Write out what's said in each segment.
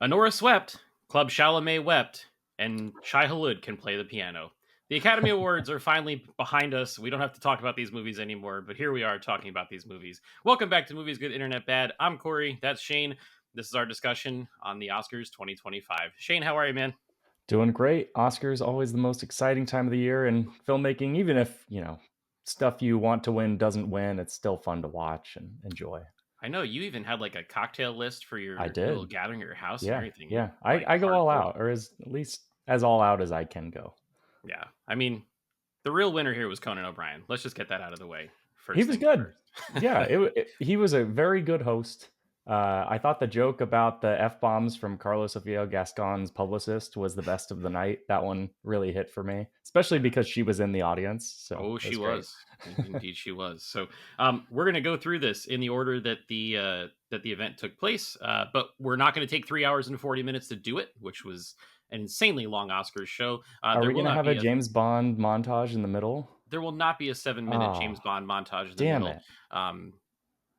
Anora swept, Club Chalamet wept, and Shai Hulud can play the piano. The Academy Awards are finally behind us. We don't have to talk about these movies anymore, but here we are talking about these movies. Welcome back to Movies Good Internet Bad. I'm Corey. That's Shane. This is our discussion on the Oscars 2025. Shane, how are you, man? Doing great. Oscars always the most exciting time of the year in filmmaking. Even if stuff you want to win doesn't win, it's still fun to watch and enjoy. I know you even had like a cocktail list for I your little did. gathering at your house and Yeah, everything. You're yeah. I, like I go all hardcore. out, or at least as all out as I can go. Yeah. I mean, the real winner here was Conan O'Brien. Let's just get that out of the way. He First was things good. first. Yeah, he was a very good host. I thought the joke about the f bombs from Carlos Sofia Gascon's publicist was the best of the night. That one really hit for me, especially Yeah. because she was in the audience. So Oh, it she was great. was. Indeed, she was. So, we're going to go through this in the order that the event took place, but we're not going to take 3 hours and 40 minutes to do it, which was an insanely long Oscars show. Are There we will gonna not have a be a James Bond montage in the middle? 7-minute Oh, James Bond montage in the damn middle. it. Um,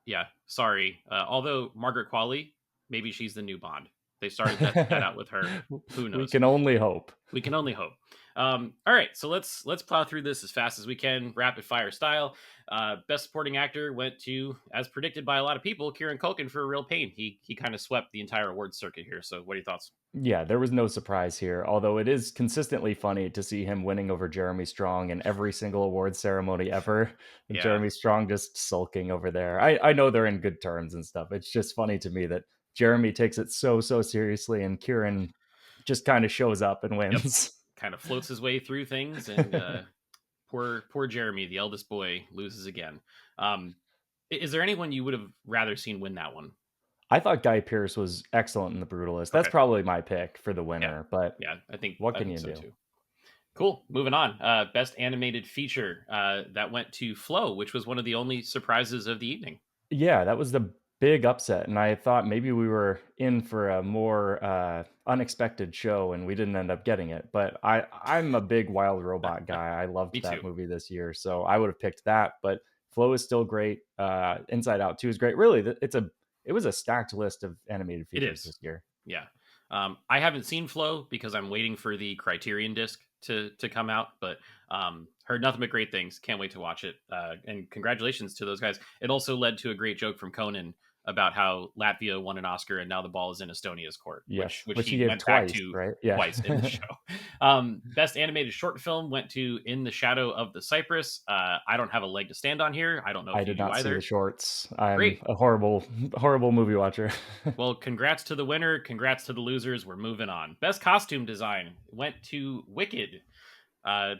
yeah, sorry. Although Margaret Qualley, maybe she's the new Bond. They started that out with her. Who We knows? can only hope. We can only hope. All right, so let's plow through this as fast as we can, rapid fire style. Best supporting actor went to, as predicted by a lot of people, Kieran Culkin for Real Pain. He kind of swept the entire awards circuit here. So, what are your thoughts? Yeah, there was no surprise here, although it is consistently funny to see him winning over Jeremy Strong in every single award ceremony ever. And Yeah, Jeremy Strong just sulking over there. I know they're in good terms and stuff. It's just funny to me that Jeremy takes it so seriously and Kieran just kind of shows up and yep. wins. Kind of floats his way through things, and poor Jeremy, the eldest boy, loses again. Is there anyone you would have rather seen win that one? I thought Guy Pearce was excellent in The Brutalist. That's Okay, probably my pick for the yeah, winner, but yeah, what I can think you so do? too. Cool. Moving on. Best animated feature that went to Flow, which was one of the only surprises of the evening. Yeah, that was the big upset, and I thought maybe we were in for a more unexpected show, and we didn't end up getting it. But I'm a big Wild Robot guy. I Me loved that too. movie this year, so I would have picked that. But Flow is still great. Inside Out 2 is great. Really, it was a stacked list of animated It features is. this year. Yeah. I haven't seen Flow because I'm waiting for the Criterion disc to come out, but heard nothing but great things. Can't wait to watch it. And congratulations to those guys. It also led to a great joke from Conan about how Latvia won an Oscar and now the ball is in Estonia's court, Yes, which which he he gave went back twice, to right? Yeah. twice in the show. Best animated short film went to In the Shadow of the Cypress. I don't have a leg to stand on here. I don't know I if you did do not see the either. shorts. I'm Great. a horrible movie watcher. Well, congrats to the winner. Congrats to the losers. We're moving on. Best costume design went to Wicked. Uh,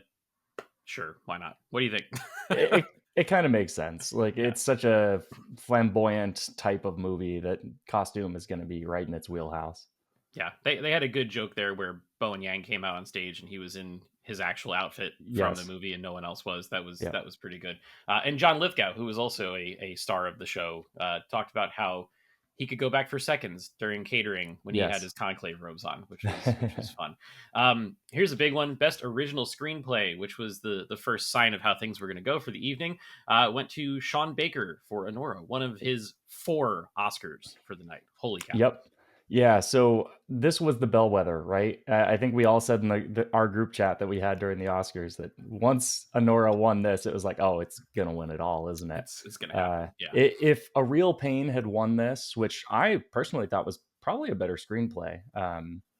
sure, why not? What do you think? it it kind of makes sense. Like Yeah, it's such a flamboyant type of movie that costume is going to be right in its wheelhouse. yeah. They had a good joke there where Bowen Yang came out on stage and he was in his actual outfit from the Yes. movie and no one else was. Yeah. That was pretty good. And John Lithgow, who was also a star of the show, talked about how he could go back for seconds during catering when he had Yes. his conclave robes on, which was fun. Here's a big one: best original screenplay, which was the first sign of how things were going to go for the evening. Went to Sean Baker for Anora, one of his 4 Oscars for the night. Holy cow! Yep. Yeah, so this was the bellwether, right? I think we all said in our group chat that we had during the Oscars that once Honora won this, it was like, oh, it's gonna win it all, isn't it? It's going to happen. Yeah, If A Real Pain had won this, which I personally thought was probably a better screenplay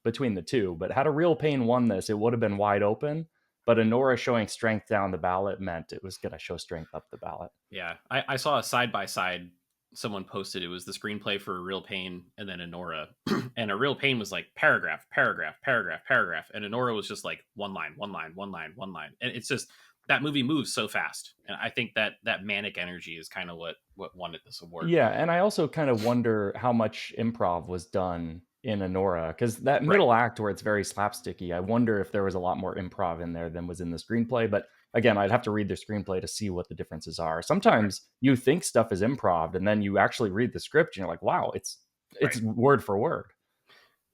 between the two, but had A Real Pain won this, it would have been wide open. But Honora showing strength down the ballot meant it was gonna show strength up the ballot. yeah. I saw a side by side. Someone posted it was the screenplay for A Real Pain and then Anora, and A Real Pain was like paragraph, paragraph, paragraph, paragraph, and Anora was just like one line, one line, one line, one line, and it's just that movie moves so fast, and I think that manic energy is kind of what won it this award. Yeah, and I also kind of wonder how much improv was done in Anora because that Right, middle act where it's very slapsticky, I wonder if there was a lot more improv in there than was in the screenplay. But again, I'd have to read the screenplay to see what the differences are. right, Sometimes you think stuff is improv, and then you actually read the script, and you're like, "Wow, it's right. word for word."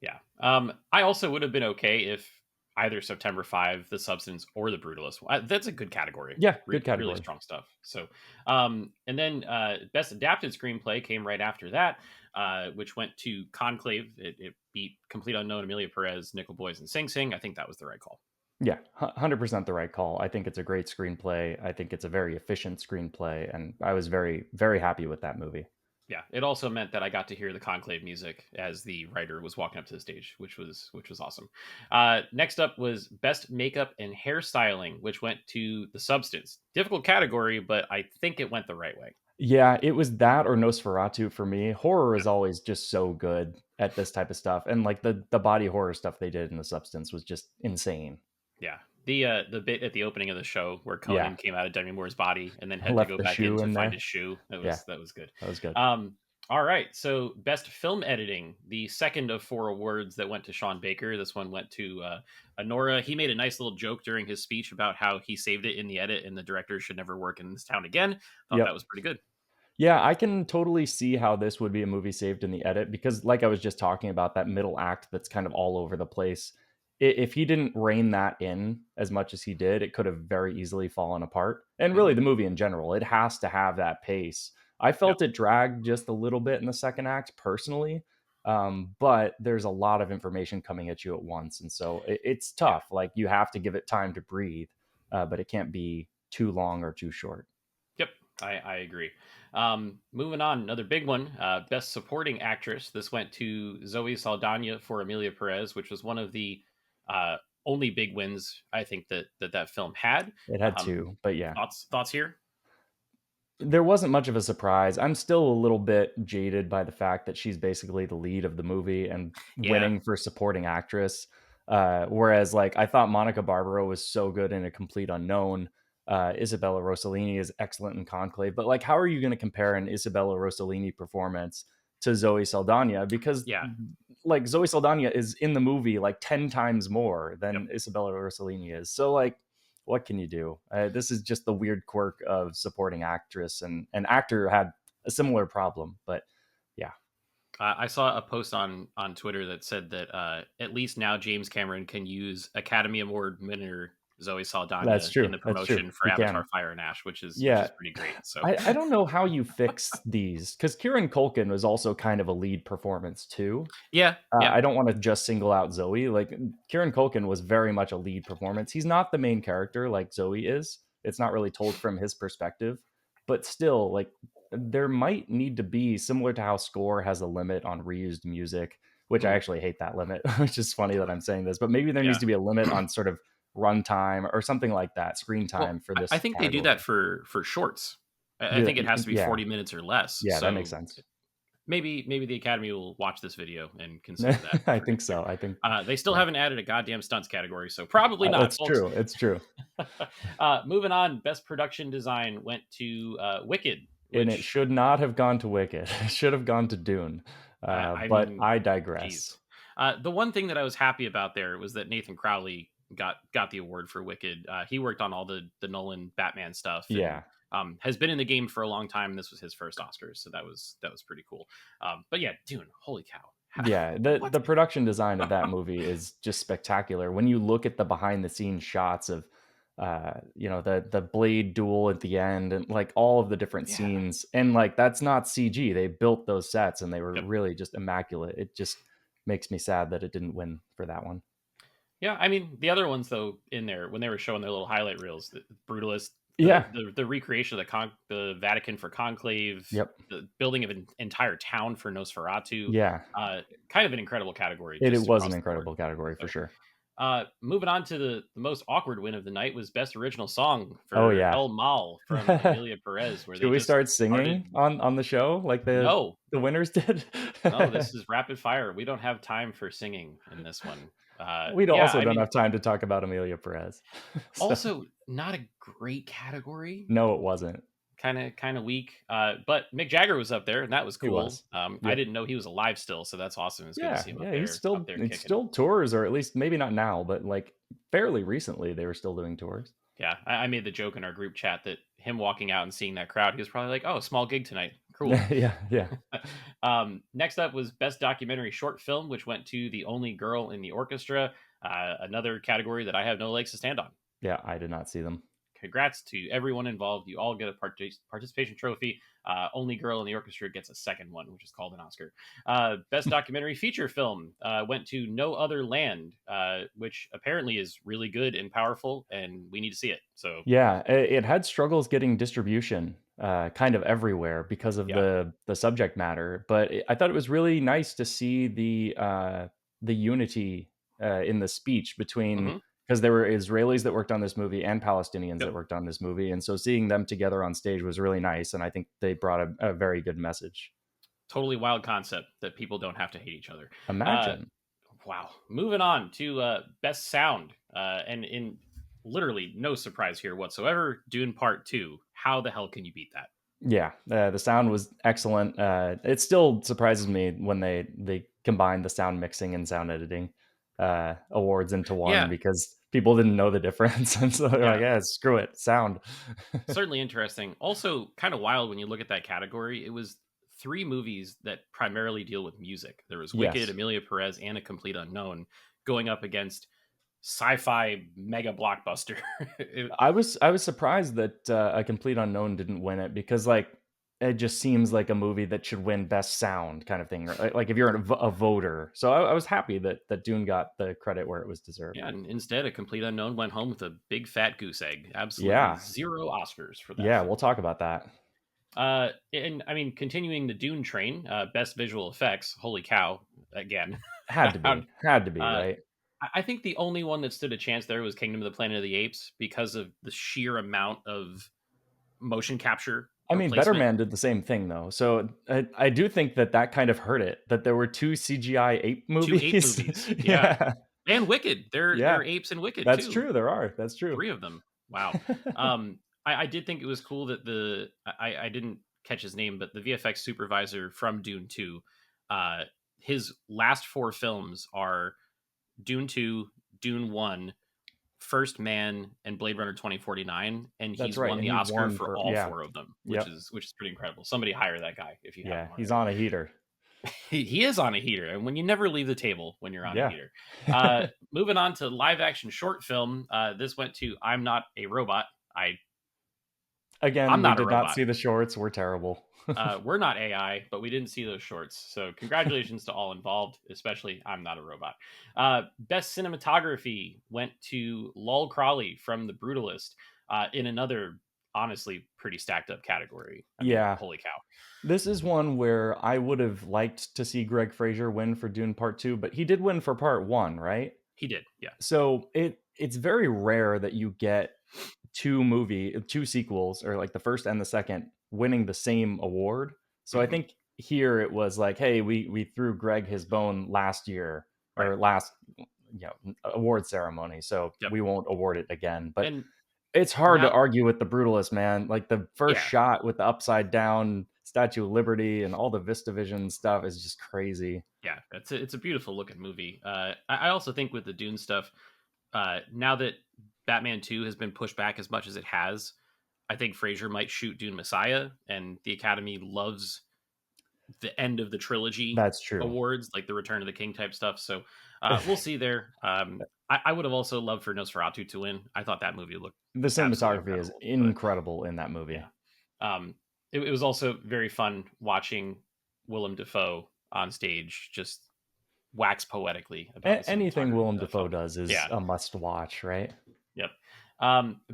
Yeah. I also would have been okay if either September 5, The Substance, or The Brutalist. That's a good category. Yeah, good Really category. strong stuff. So, and then Best Adapted Screenplay came right after that, which went to Conclave. It beat Complete Unknown, Amelia Perez, Nickel Boys, and Sing Sing, I think that was the right call. Yeah, 100% the right call. I think it's a great screenplay. I think it's a very efficient screenplay, and I was very, very happy with that movie. Yeah, it also meant that I got to hear the Conclave music as the writer was walking up to the stage, which was awesome. Next up was Best Makeup and Hairstyling, which went to The Substance. Difficult category, but I think it went the right way. Yeah, it was that or Nosferatu for me. Horror is always just so good at this type of stuff, and like the body horror stuff they did in The Substance was just insane. Yeah. The bit at the opening of the show where Yeah, Conan came out of Demi Moore's body and then had to left go the back in shoe to in find there. his shoe. Yeah, That was good. that was good. All right. So best film editing, the second of 4 awards that went to Sean Baker. This one went to Anora. He made a nice little joke during his speech about how he saved it in the edit and the director should never work in this town again. Thought Yep. that was pretty good. Yeah, I can totally see how this would be a movie saved in the edit because, like I was just talking about, that middle act that's kind of all over the place. If he didn't rein that in as much as he did, it could have very easily fallen apart. And really, Mhm. the movie in general, it has to have that pace. I Yep. felt it dragged just a little bit in the second act personally, but there's a lot of information coming at you at once. And so it's Yeah. tough. Like, you have to give it time to breathe, but it can't be too long or too short. Yep. I agree. Moving on, another big one. Best Supporting Actress. This went to Zoe Saldana for Amelia Perez, which was one of the uh, only big wins I think that film had. It had Um, two, but yeah. thoughts here? There wasn't much of a surprise. I'm still a little bit jaded by the fact that she's basically the lead of the movie and Yeah. winning for supporting actress. Whereas, like, I thought Monica Barbaro was so good in A Complete Unknown. Isabella Rossellini is excellent in Conclave. But, like, how are you going to compare an Isabella Rossellini performance to Zoe Saldana? Because, Yeah. like, Zoe Saldana is in the movie like 10 times more Yep. than Isabella Rossellini is. So, like, what can you do? This is just the weird quirk of supporting actress, and an actor had a similar problem. But yeah, I saw a post on Twitter that said that at least now James Cameron can use Academy Award winner Zoe that's Saldana in true. the That's true. promotion for He Avatar: can. Fire and Ash, which is Yeah, pretty great. So I don't know how you fix these because Kieran Culkin was also kind of a lead performance too. yeah, yeah, I don't want to just single out Zoe. Like, Kieran Culkin was very much a lead performance. He's not the main character like Zoe is. It's not really told from his perspective, but still, like, there might need to be, similar to how score has a limit on reused music, which I mhm, actually hate that limit, which is funny that I'm saying this, but maybe there needs yeah. to be a limit on sort of runtime or something like that, screen Well, time for I this think they do that category. for shorts. I Do think it has to be yeah, 40 minutes or less. yeah, that makes So sense. maybe the Academy will watch this video and consider that I for think next year. so. I think They still yeah, haven't added a goddamn stunts category, so probably not, it's folks. true. It's true. Moving on, best production design went to Wicked, And it which should not have gone to Wicked. It should have gone to Dune. I But mean, I geez. digress. The one thing that I was happy about there was that Nathan Crowley got the award for Wicked. He worked on all the Nolan Batman stuff and Yeah. has been in the game for a long time. This was his first Oscars, so that was pretty cool. But yeah, Dune, holy cow, Yeah, what? the production design of that movie is just spectacular. When you look at the behind the scenes shots of the blade duel at the end and like all of the different Yeah. scenes, and like that's not CG. They built those sets and they were Yep. really just immaculate. It just makes me sad that it didn't win for that one. Yeah, I mean the other ones though in there when they were showing their little highlight reels, the Brutalist, Yeah. the recreation of the Vatican for Conclave, Yep. the building of an entire town for Nosferatu, Yeah. kind of an incredible category It just was an across the board. incredible category for So, sure. moving on to the most awkward win of the night was best original song Oh for yeah. El Mal from Amelia Perez, where Should they we just start started. singing on the show like No, the winners did? no, this is rapid fire. We don't have time for singing in this one. We Yeah, also I don't mean, have time to talk about Amelia Perez. So also not a great category. no, it wasn't. Kind of weak. But Mick Jagger was up there, and that was He cool. was. I Yep. didn't know he was alive still, so that's awesome. It's good to Yeah, see him yeah. up there He kicking. still tours, or at least maybe not now, but like fairly recently they were still doing tours. Yeah, I made the joke in our group chat that him walking out and seeing that crowd, he was probably like, "Oh, small gig tonight, cool." Yeah, yeah. Next up was best documentary short film, which went to The Only Girl in the Orchestra, another category that I have no legs to stand on. Yeah, I did not see them. Congrats to everyone involved. You all get a participation trophy. Only girl in the orchestra gets a second one, which is called an Oscar. Best documentary feature film went to No Other Land, which apparently is really good and powerful, and we need to see it. So Yeah, it had struggles getting distribution, kind of everywhere because of yeah. the subject matter, but I thought it was really nice to see the unity, in the speech between, Hmm. because there were Israelis that worked on this movie and Palestinians Yep. that worked on this movie, and so seeing them together on stage was really nice, and I think they brought a very good message. Totally wild concept that people don't have to hate each other. Uh, Imagine. wow. Moving on to best sound, and in literally no surprise here whatsoever. Dune Part Two. How the hell can you beat that? Yeah, the sound was excellent. It still surprises me when they combine the sound mixing and sound editing awards into one, Yeah, because people didn't know the difference, and so they're like, yeah. "Yeah, screw it, sound." Certainly interesting. Also, kind of wild when you look at that category. It was three movies that primarily deal with music. There was Wicked, Yes, Amelia Perez, and A Complete Unknown going up against sci-fi mega blockbuster. I was surprised that A Complete Unknown didn't win it, because like it just seems like a movie that should win best sound kind of thing, or like if you're a voter. So I was happy that Dune got the credit where it was deserved. Yeah, and instead, A Complete Unknown went home with a big fat goose egg. Absolutely Yeah, zero Oscars for that yeah, film. we'll talk about that. And I mean, continuing the Dune train, best visual effects. Holy cow! Again, Had to be, uh, right? I think the only one that stood a chance there was Kingdom of the Planet of the Apes because of the sheer amount of motion capture I mean, Better replacement. Man did the same thing though, so I do think that kind of hurt it, that there were 2 CGI ape Two ape movies. movies, yeah, Yeah, and Wicked. There yeah, are apes in Wicked that's too. true, that's true. Three of them. Wow. I did think it was cool that I didn't catch his name, but the VFX supervisor from Dune Two, uh, his last four films are Dune Two, Dune One, First Man, and Blade Runner 2049, and That's he's right, won and the he Oscar won for for, all yeah, four of them, yep, which is pretty incredible. Somebody hire that guy if you yeah, haven't he's already. on a heater. He is on a heater, and when you never leave the table when you're on a Yeah. heater. Moving on to live action short film, this went to I'm Not a Robot. I Again, I'm we not a did not robot. see the shorts, we're terrible. We're not AI, but we didn't see those shorts. So congratulations to all involved, especially I'm Not a Robot. Best cinematography went to Lol Crawley from The Brutalist, in another honestly pretty stacked up category. I mean, Yeah, holy cow. this is one where I would have liked to see Greg Fraser win for Dune Part 2, but he did win for Part 1, right? He did, yeah. So it's very rare that you get two sequels, or like the first and the second, winning the same award. So I Hmm. think here it was like, hey, we threw Greg his bone last year, Right. or last, award ceremony, so Yep. we won't award it again. But And it's hard to now, argue with the Brutalist, man. Like the first yeah, shot with the upside down Statue of Liberty and all the VistaVision stuff is just crazy. yeah, it's a beautiful looking movie. I also think with the Dune stuff, now that Batman 2 has been pushed back as much as it has, I think Fraser might shoot Dune Messiah, and the Academy loves the end of the trilogy That's true. awards, like the Return of the King type stuff. So we'll see there. I would have also loved for Nosferatu to win. I thought that movie looked The absolutely cinematography is incredible. But incredible in that movie. yeah, it was also very fun watching Willem Dafoe on stage just wax poetically about the Anything cinematography Willem of that Dafoe film. does is Yeah, a must watch, right? yep.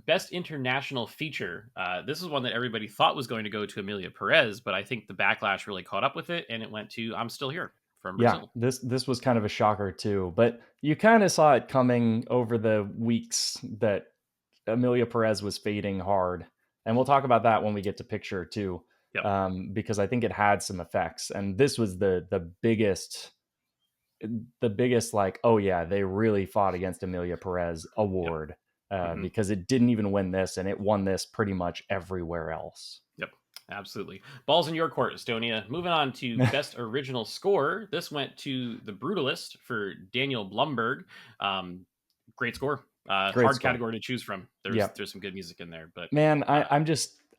Best international feature. This is one that everybody thought was going to go to Amelia Perez, but I think the backlash really caught up with it, and it went to I'm Still Here from Yeah, Brazil. this was kind of a shocker too, but you kind of saw it coming over the weeks that Amelia Perez was fading hard, and we'll talk about that when we get to picture too, Yep. because I think it had some effects, and this was the biggest, like, oh yeah, they really fought against Amelia Perez Yep. award, Hmm. because it didn't even win this, and it won this pretty much everywhere else. Yep. Absolutely. Balls in your court, Estonia. Moving on to best original score. This went to The Brutalist for Daniel Blumberg. Great score. Great Hard score. category to choose from. Yep. There's some good music in there, but Man, uh,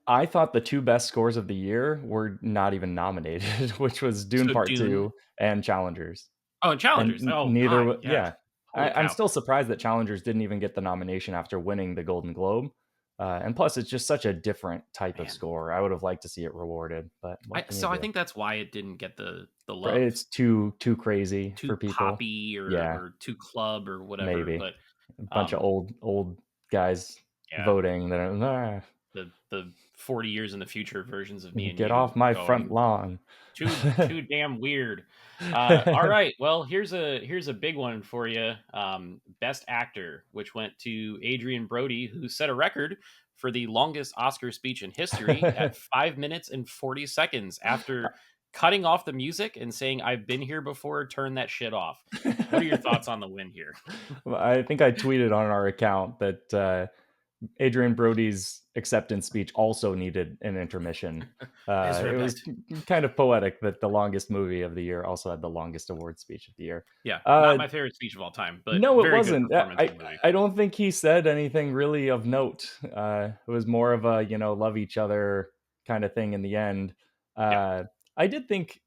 I thought the 2 best scores of the year were not even nominated, which was Dune so Part Dune. 2 and Challengers. Oh, and And Challengers. Oh neither God, yeah. yeah. Holy I'm cow. still surprised that Challengers didn't even get the nomination after winning the Golden Globe, And plus, it's just such a different type of Man, score. I would have liked to see it rewarded, but what can you I do? think that's why it didn't get the Right, love. it's too crazy Too for people. poppy Yeah, or too club or whatever. maybe But a bunch of um, old guys yeah, voting that are, the 40 years in the future versions of me and get you off my front going lawn. too damn weird. All right, well here's a big one for you. Best actor, which went to Adrien Brody, who set a record for the longest Oscar speech in history at 5 minutes and 40 seconds after cutting off the music and saying, "I've been here before, turn that shit off." What are your thoughts on the win here? Well, I think I tweeted on our account that Adrian Brody's acceptance speech also needed an intermission. It was Misrebet. kind of poetic that the longest movie of the year also had the longest award speech of the year. Yeah, not Uh, my favorite speech of all time, but no, it very good wasn't. performance in the movie. I don't think he said anything really of note. It was more of a love each other kind of thing in the end. Yeah. I did think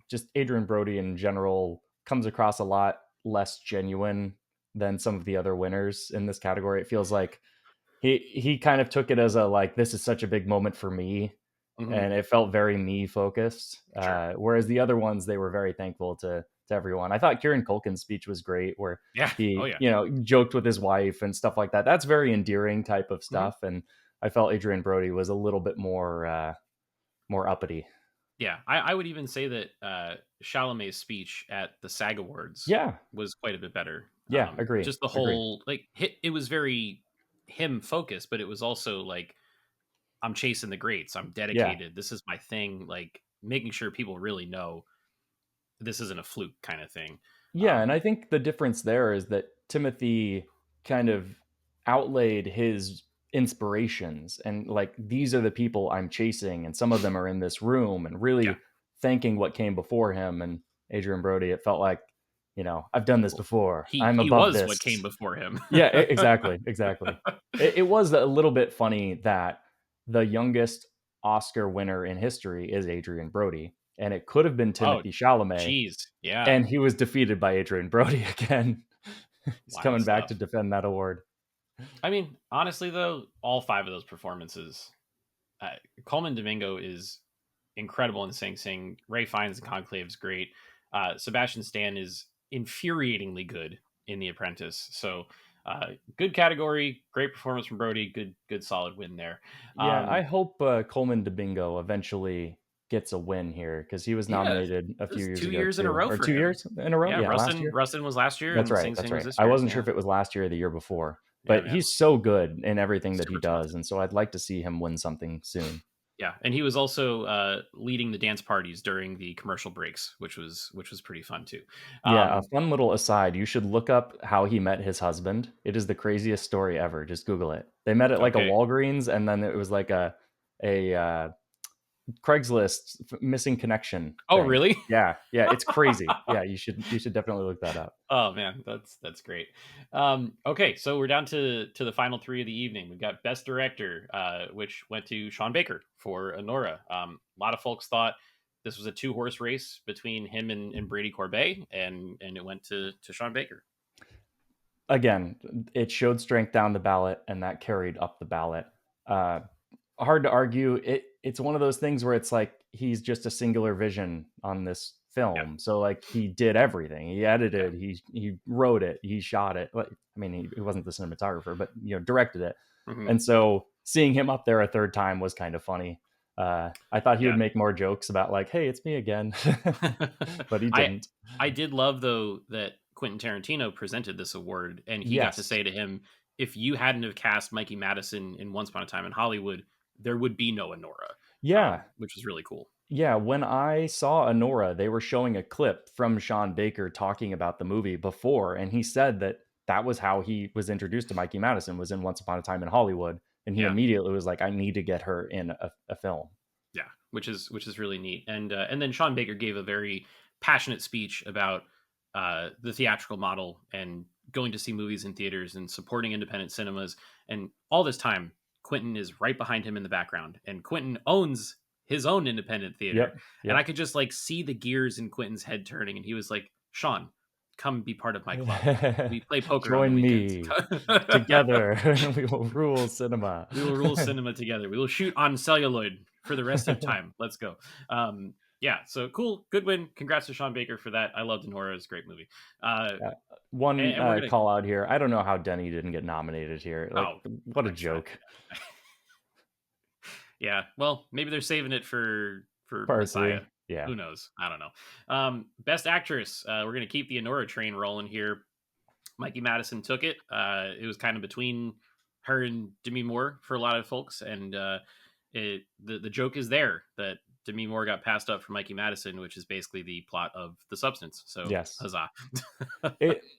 just Adrian Brody in general comes across a lot less genuine than some of the other winners in this category. It feels like he kind of took it as a like, this is such a big moment for me, Hmm. and it felt very me focused. Sure. Whereas the other ones, they were very thankful to everyone. I thought Kieran Culkin's speech was great, where Yeah. Oh he yeah. joked with his wife and stuff like that. That's very endearing type of Hmm. stuff, and I felt Adrian Brody was a little bit more uppity. Yeah, I would even say that Chalamet's speech at the SAG Awards Yeah, was quite a bit better. yeah, agree, Just the agree. whole it was very him focused, but it was also like, I'm chasing the greats. I'm Yeah, dedicated. This is my thing. Like making sure people really know this isn't a fluke kind of thing. yeah, and Um, I think the difference there is that Timothy kind of outlaid his inspirations and like, these are the people I'm chasing, and some of them are in this room, and yeah, really thanking what came before him. And Adrian Brody, it felt like, I've done this well, before. I'm he above was what this. came before him. Yeah, exactly, exactly. It was a little bit funny that the youngest Oscar winner in history is Adrian Brody, and it could have been Oh, Timothy Chalamet, geez, yeah, and he was defeated by Adrian Brody again. He's wild coming back to stuff. defend that award. I mean, honestly, though, all five of those performances, uh, Coleman Domingo is incredible in Sing Sing. Ray Fiennes in Conclave is great. Sebastian Stan is infuriatingly good in The Apprentice. So, good category, great performance from Brody. Good, solid win there. Yeah, I Um, hope Coleman Domingo eventually gets a win here, because he was yeah, nominated a it few was years two ago years in a too, row or for two him. years in a row. Yeah, Yeah, last year. Rustin was last year, That's and right. Sing That's Sing was right. this I year. wasn't sure Yeah, if it was last year or the year before, yeah, but man, he's so good in everything that he super does, talented. and so I'd like to see him win something soon. Yeah, and he was also leading the dance parties during the commercial breaks, which was pretty fun too. Yeah, a Um, fun little aside, you should look up how he met his husband. It is the craziest story ever. Just Google it. They met at like a okay. Walgreens, and then it was like a Craigslist missing connection Oh, thing. really? Yeah, yeah, it's crazy. Yeah, you should definitely look that up. Oh man, that's great. Okay, so we're down to the final three of the evening. We've got Best Director, which went to Sean Baker for Anora. A lot of folks thought this was a two horse race between him and Brady Corbet, and it went to Sean Baker. Again, it showed strength down the ballot, and that carried up the ballot. Uh, Hard to argue. It's one of those things where it's like he's just a singular vision on this Yeah, film. So like, he did everything. He yeah, edited, he wrote it, he shot it. Like, I mean, he wasn't the cinematographer, but directed it. hmm, And so seeing him up there a third time was kind of funny. I thought he would yeah. make more jokes about like, "Hey, it's me again," but he I didn't. I did love though that Quentin Tarantino presented this award, and he got to Yes. say to him, "If you hadn't have cast Mikey Madison in Once Upon a Time in Hollywood, there would be no Anora," Yeah. which was really cool. Yeah, when I saw Anora, they were showing a clip from Sean Baker talking about the movie before, and he said that that was how he was introduced to Mikey Madison, was in Once Upon a Time in Hollywood, and he Yeah, immediately was like, "I need to get her in a film." yeah, which is really neat. And then Sean Baker gave a very passionate speech about the theatrical model and going to see movies in theaters and supporting independent cinemas. And all this time, Quentin is right behind him in the background, and Quentin owns his own independent theater. Yep, And I yep. could just like see the gears in Quentin's head turning, and he was like, "Sean, come be part of my club. We play poker on the Join weekends. me. Together, we will rule cinema. We will rule cinema together. We will shoot on celluloid for the rest of time. Let's go. Yeah, so cool. Good win. Congrats to Sean Baker for that. I loved Anora. It's a great movie. Uh, One And we're going to, call out here. I don't know how Denny didn't get nominated here. Like, oh, what a joke. Yeah, well, maybe they're saving it for Part Messiah. 3. Yeah. Who knows? I don't know. Best actress. We're going to keep the Anora train rolling here. Mikey Madison took it. It was kind of between her and Demi Moore for a lot of folks, and the joke is there that Demi Moore got passed up for Mikey Madison, which is basically the plot of The Substance. So, Yes. huzzah!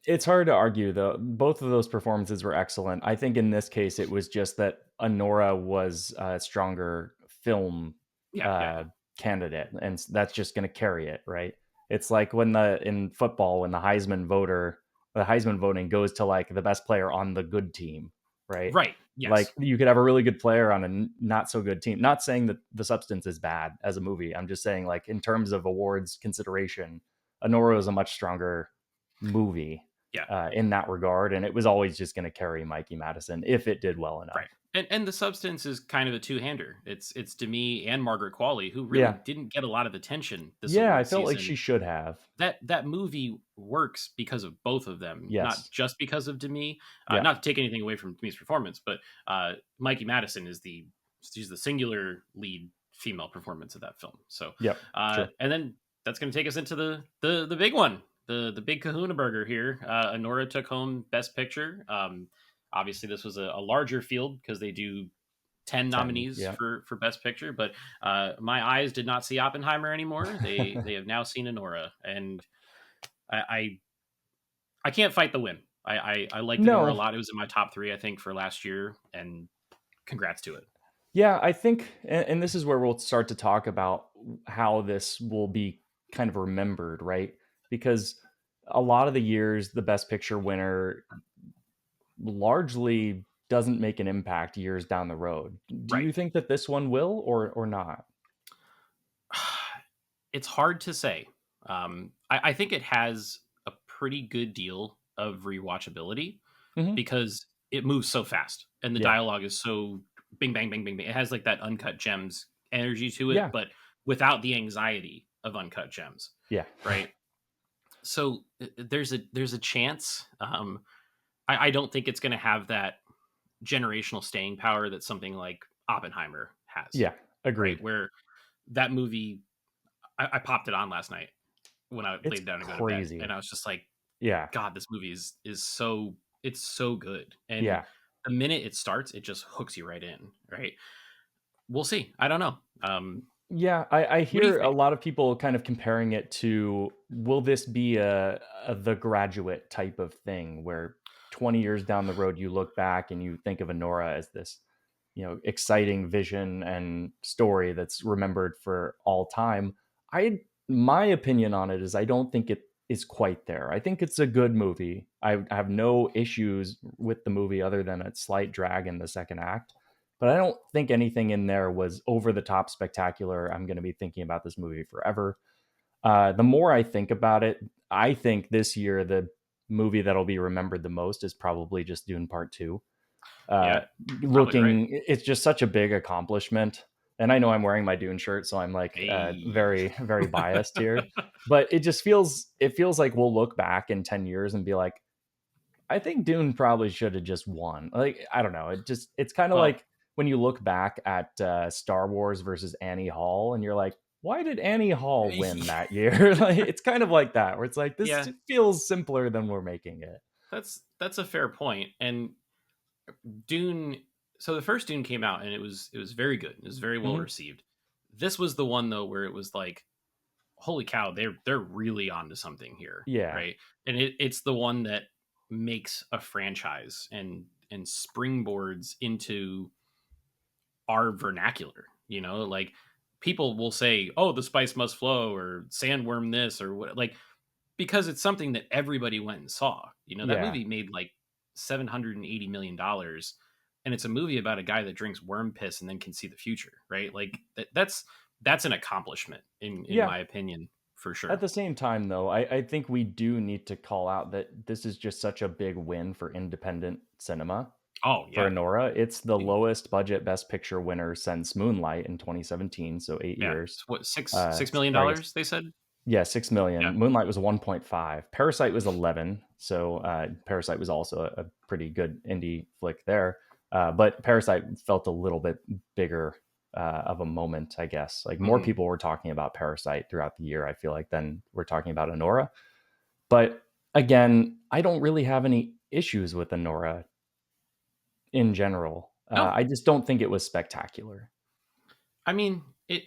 It's hard to argue, though. Both of those performances were excellent. I think in this case, it was just that Anora was a stronger film candidate, and that's just going to carry it, right? It's like when in football, when the Heisman voting goes to like the best player on the good team, right? Right. Yes. Like you could have a really good player on a not so good team. Not saying that The Substance is bad as a movie. I'm just saying, like, in terms of awards consideration, Anora is a much stronger movie in that regard, and it was always just going to carry Mikey Madison if it did well enough. Right. And The Substance is kind of a two-hander. It's Demi and Margaret Qualley, who really didn't get a lot of attention this award I felt season. like she should have. That movie works because of both of them, not just because of Demi. Not to take anything away from Demi's performance, but Mikey Madison is she's the singular lead female performance of that film. So and then that's going to take us into the big one, the big Kahuna burger here. Anora took home Best Picture. Obviously, this was a larger field because they do 10 nominees for Best Picture, but my eyes did not see Oppenheimer anymore. They have now seen Anora, and I can't fight the win. I liked Anora a lot. It was in my top 3, I think, for last year, and congrats to it. Yeah, I think, and this is where we'll start to talk about how this will be kind of remembered, right? Because a lot of the years, the Best Picture winner largely doesn't make an impact years down the road. Do you think that this one will or not? It's hard to say. I think it has a pretty good deal of rewatchability because it moves so fast and the dialogue is so bing, bang, bing, bing, bing. It has like that Uncut Gems energy to it, but without the anxiety of Uncut Gems. Yeah. Right. So there's a chance. I don't think it's going to have that generational staying power that something like Oppenheimer has. Yeah, agreed. Right? Where that movie, I popped it on last night when I laid down to go to bed, and I was just like, God, this movie is so, it's so good. And the minute it starts, it just hooks you right in. Right. We'll see. I don't know. I hear a lot of people kind of comparing it to, will this be a The Graduate type of thing where 20 years down the road, you look back and you think of Anora as this, exciting vision and story that's remembered for all time. My opinion on it is I don't think it is quite there. I think it's a good movie. I have no issues with the movie other than a slight drag in the second act. But I don't think anything in there was over the top spectacular. I'm going to be thinking about this movie forever. The more I think about it, I think this year the movie that'll be remembered the most is probably just Dune Part 2. It's just such a big accomplishment. And I know I'm wearing my Dune shirt, so I'm like very, very biased here. But it feels like we'll look back in 10 years and be like, I think Dune probably should have just won. Like, I don't know. It's kind of like when you look back at Star Wars versus Annie Hall and you're like, why did Annie Hall win that year? Like, it's kind of like that, where it's like, this feels simpler than we're making it. That's a fair point. And Dune, so the first Dune came out and it was very good. It was very well received. This was the one though where it was like, holy cow, they're really onto something here. Yeah. Right. And it's the one that makes a franchise and springboards into our vernacular. Like, people will say, oh, the spice must flow, or sandworm this, or what, like, because it's something that everybody went and saw. That movie made like $780 million, and it's a movie about a guy that drinks worm piss and then can see the future, right? Like, that's an accomplishment in my opinion for At sure. the same time, though, I think we do need to call out that this is just such a big win for independent cinema. Oh For yeah, Anora, it's the lowest budget Best Picture winner since Moonlight in 2017, so 8 yeah. years. It's what, six million Or I guess, dollars they said. yeah, 6 Yeah. million. Moonlight was 1.5. Parasite was 11, so Parasite was also a pretty good indie flick there. But Parasite felt a little bit bigger of a moment, I guess. Like more Hmm. people were talking about Parasite throughout the year, I feel like, than we're talking about Anora. But again, I don't really have any issues with Anora in general. No, I just don't think it was spectacular. I mean it.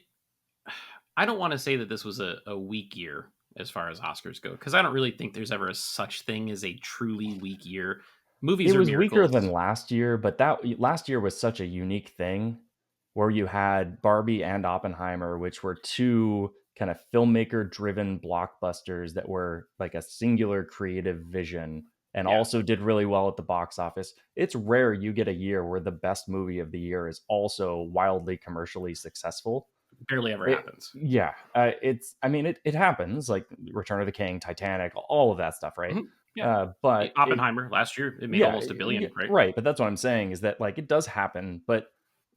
I don't want to say that this was a weak year as far as Oscars go, because I don't really think there's ever a such thing as a truly weak year. It Movies are was weaker than miracles. last year, but that last year was such a unique thing where you had Barbie and Oppenheimer, which were two kind of filmmaker driven blockbusters that were like a singular creative vision and Yeah, also did really well at the box office. It's rare you get a year where the best movie of the year is also wildly commercially successful. barely ever It, happens. yeah, I mean, it happens like Return of the King, Titanic, all of that stuff, right? Mhm. Yeah. But it, Oppenheimer last year, it made yeah, almost a billion, right? right. But that's what I'm saying is that like it does happen, but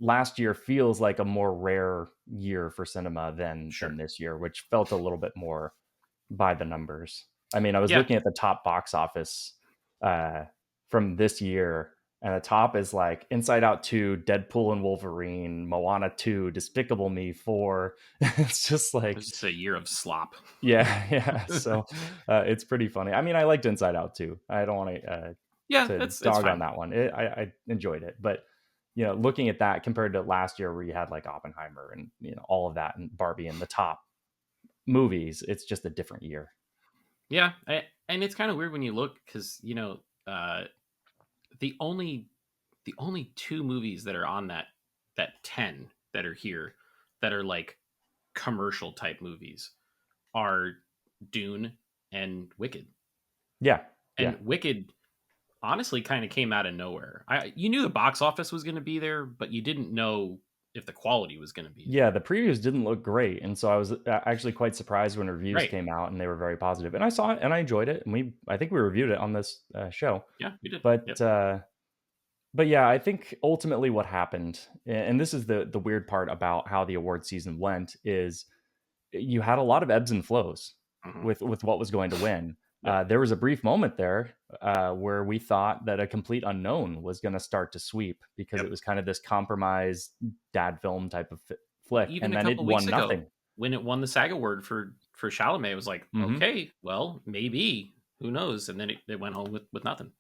last year feels like a more rare year for cinema than Sure. this year, which felt a little bit more by the numbers. I mean, I was Yeah. looking at the top box office uh, from this year, and the top is like Inside Out 2, Deadpool and Wolverine, Moana 2, Despicable Me 4. It's just like, It's just a year of slop. yeah, yeah. So it's pretty funny. I mean, I liked Inside Out too. I don't want Yeah, to it's dog on fine. that one. I enjoyed it, but looking at that compared to last year where you had like Oppenheimer and all of that and Barbie in the top movies, it's just a different year. Yeah, and it's kind of weird when you look because uh, the only the only two movies that are on that 10 that are here that are like commercial type movies are Dune and Wicked. Yeah, yeah, And Wicked honestly kind of came out of nowhere. You knew the box office was going to be there, but you didn't know if the quality was going to be yeah. there. The previews didn't look great, and so I was actually quite surprised when reviews Right. came out and they were very positive. And I saw it and I enjoyed it, and I think we reviewed it on this show. Yeah, we did. But Yep. but yeah, I think ultimately what happened, and this is the weird part about how the award season went, is you had a lot of ebbs and flows Hmm. with what was going to win. Yep. There was a brief moment there where we thought that A Complete Unknown was going to start to sweep because Yep. it was kind of this compromised dad film type of flick, Even and a then it couple weeks won ago nothing. when it won the SAG award for Chalamet, it was like, Hmm. okay, well, maybe, who knows? And then it went home with nothing.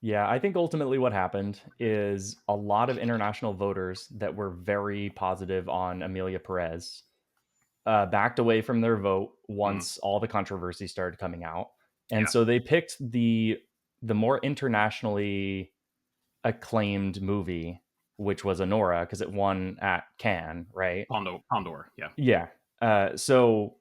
Yeah, I think ultimately what happened is a lot of international voters that were very positive on Amelia Perez backed away from their vote Mm, once all the controversy started coming out, and yeah, so they picked the more internationally acclaimed movie, which was Anora, because it won at Cannes, right? Pondor, yeah. Yeah. So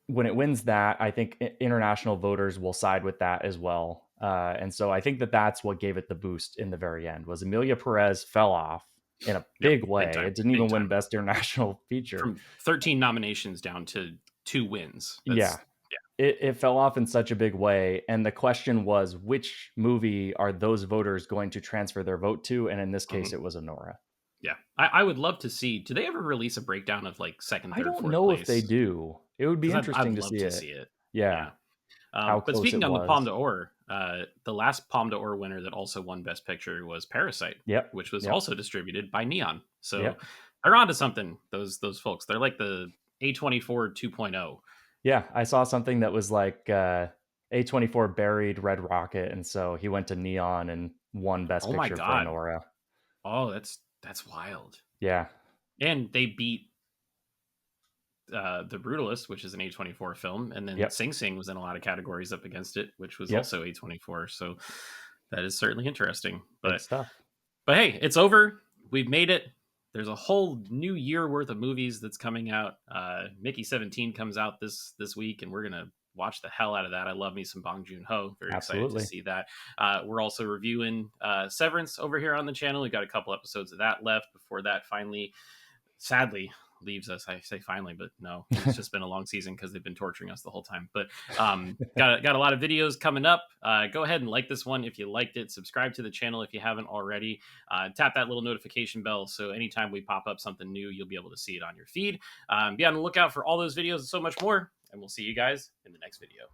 when it wins that, I think international voters will side with that as well. And so I think that that's what gave it the boost in the very end was Amelia Perez fell off in a Yep, big big way. time, It didn't big even win time. Best International Feature. From 13 nominations down to 2 wins. Yeah, That's it fell off in such a big way. And the question was, which movie are those voters going to transfer their vote to? And in this yeah. case, it was Honora. Yeah, I would love to see. Do they ever release a breakdown of like second, I third, don't fourth know if they place? do. It would be Because I'd interesting to love see to it. see it. Yeah, Yeah. how But close it speaking on the Palme was. d'Or, the last Palme d'Or winner that also won Best Picture was Parasite, Yep, which was yep, also distributed by Neon. So yep. they're onto something. Those folks. They're like the A24 2.0. Yeah, I saw something that was like A24 buried Red Rocket, and so he went to Neon and won Best Oh my Picture for god. Honora. Oh, that's wild. Yeah, And they beat The Brutalist, which is an A24 film, and then yep, Sing Sing was in a lot of categories up against it, which was yep. also A24. So that is certainly interesting. Big But stuff. hey, it's over. We've made it. There's a whole new year worth of movies that's coming out. Mickey 17 comes out this week, and we're gonna watch the hell out of that. I love me some Bong Joon Ho. Very excited to Absolutely. see that. We're also reviewing Severance over here on the channel. We got a couple episodes of that left before that finally, sadly, leaves us. I say finally, but no, it's just been a long season because they've been torturing us the whole time. But got a lot of videos coming up. Go ahead and like this one if you liked it. Subscribe to the channel if you haven't already. Tap that little notification bell so anytime we pop up something new, you'll be able to see it on your feed. Be on the lookout for all those videos and so much more. And we'll see you guys in the next video.